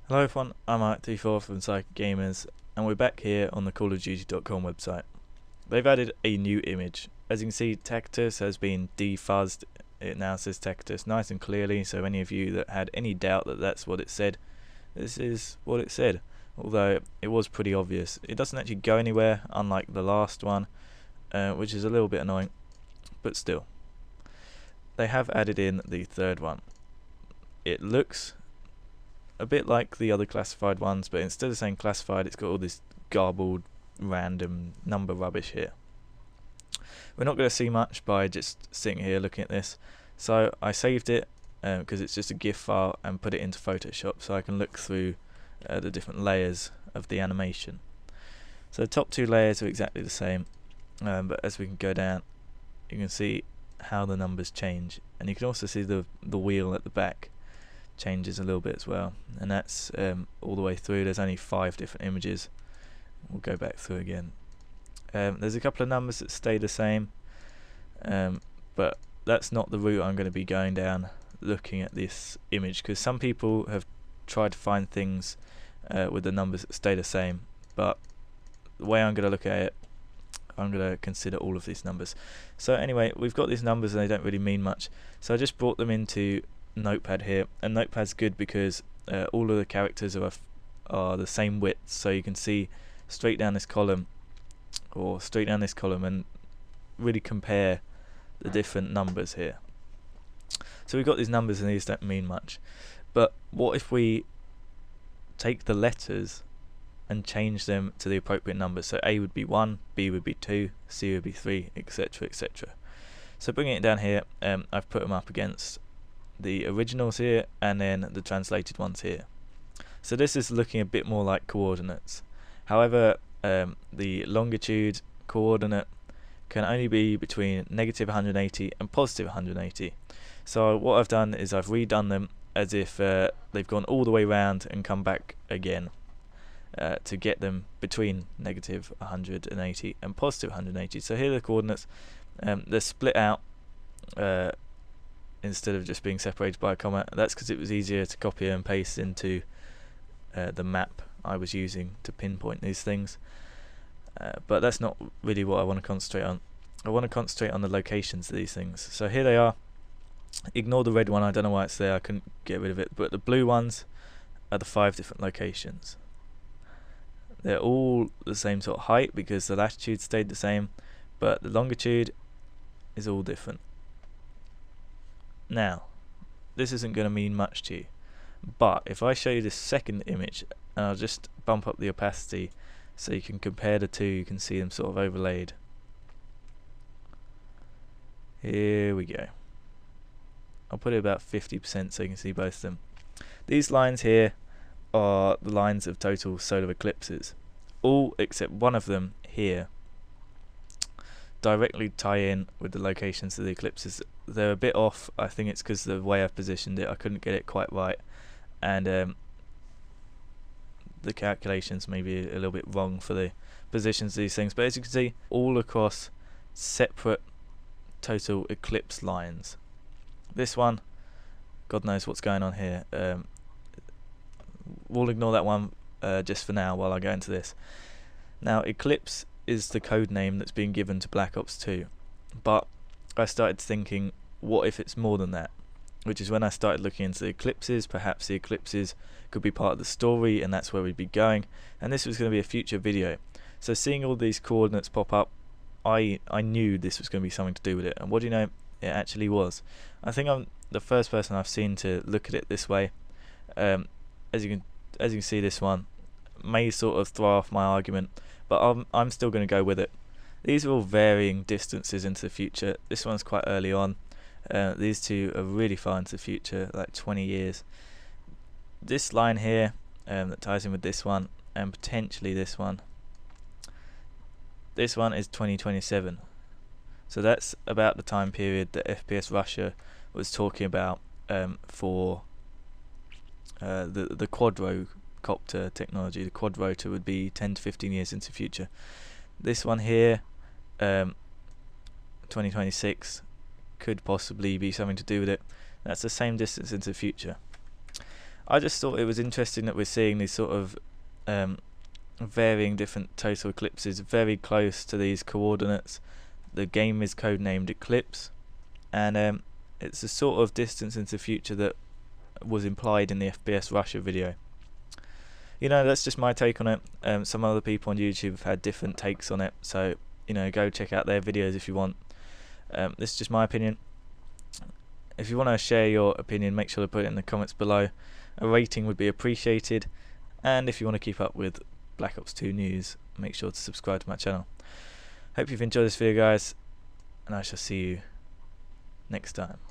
Hello everyone, I'm Art34 from Psychic Gamers, and we're back here on the CallOfDuty.com website. They've added a new image. As you can see, Tacitus has been defuzzed. It now says Tacitus nice and clearly, so any of you that had any doubt that that's what it said, this is what it said. Although it was pretty obvious. It doesn't actually go anywhere, unlike the last one, which is a little bit annoying, but still. They have added in the third one. It looks a bit like the other classified ones, but instead of saying classified, it's got all this garbled random number rubbish here. We're not going to see much by just sitting here looking at this, so I saved it because it's just a GIF file, and put it into Photoshop so I can look through the different layers of the animation. So the top two layers are exactly the same, but as we can go down, you can see how the numbers change, and you can also see the wheel at the back changes a little bit as well, and that's all the way through. There's only 5 different images. We'll go back through again. There's a couple of numbers that stay the same, but that's not the route I'm going to be going down looking at this image, because some people have tried to find things with the numbers that stay the same, but the way I'm going to look at it, I'm going to consider all of these numbers. So anyway, we've got these numbers and they don't really mean much, so I just brought them into Notepad here, and Notepad's good because all of the characters are the same width, so you can see straight down this column or straight down this column and really compare the different numbers here. So we've got these numbers and these don't mean much, but what if we take the letters and change them to the appropriate numbers? So A would be 1, B would be 2, C would be 3, etc, etc. So bringing it down here, I've put them up against the originals here and then the translated ones here. So this is looking a bit more like coordinates. However, the longitude coordinate can only be between negative 180 and positive 180. So what I've done is I've redone them as if they've gone all the way round and come back again to get them between negative 180 and positive 180. So here are the coordinates. They're split out instead of just being separated by a comma. That's because it was easier to copy and paste into the map I was using to pinpoint these things. But that's not really what I want to concentrate on. I want to concentrate on the locations of these things. So here they are. Ignore the red one, I don't know why it's there, I couldn't get rid of it. But the blue ones are the 5 different locations. They're all the same sort of height because the latitude stayed the same, but the longitude is all different. Now, this isn't going to mean much to you, but if I show you this second image, and I'll just bump up the opacity so you can compare the two, you can see them sort of overlaid. Here we go. I'll put it about 50% so you can see both of them. These lines here are the lines of total solar eclipses. All except one of them here directly tie in with the locations of the eclipses. They're a bit off. I think it's because of the way I've positioned it. I couldn't get it quite right, and the calculations may be a little bit wrong for the positions of these things. But as you can see, all across separate total eclipse lines. This one, God knows what's going on here. We'll ignore that one just for now while I go into this. Now, Eclipse is the code name that's being given to Black Ops 2, but I started thinking, what if it's more than that? Which is when I started looking into the eclipses. Perhaps the eclipses could be part of the story, and that's where we'd be going, and this was going to be a future video. So seeing all these coordinates pop up, I knew this was going to be something to do with it, and what do you know, it actually was. I think I'm the first person I've seen to look at it this way. As you can see, this one may sort of throw off my argument, but I'm still going to go with it. These are all varying distances into the future. This one's quite early on. These two are really far into the future, like 20 years. This line here that ties in with this one, and potentially this one. This one is 2027. So that's about the time period that FPS Russia was talking about for the quadrocopter technology. The quadrotor would be 10 to 15 years into the future. This one here, 2026, could possibly be something to do with it. That's the same distance into the future. I just thought it was interesting that we're seeing these sort of varying different total eclipses very close to these coordinates. The game is codenamed Eclipse, and it's a sort of distance into the future that was implied in the FPS Russia video. You know, that's just my take on it. Some other people on YouTube have had different takes on it, so you know, go check out their videos if you want. This is just my opinion. If you want to share your opinion, make sure to put it in the comments below. A rating would be appreciated, and if you want to keep up with Black Ops 2 news, make sure to subscribe to my channel. Hope you've enjoyed this video, guys, and I shall see you next time.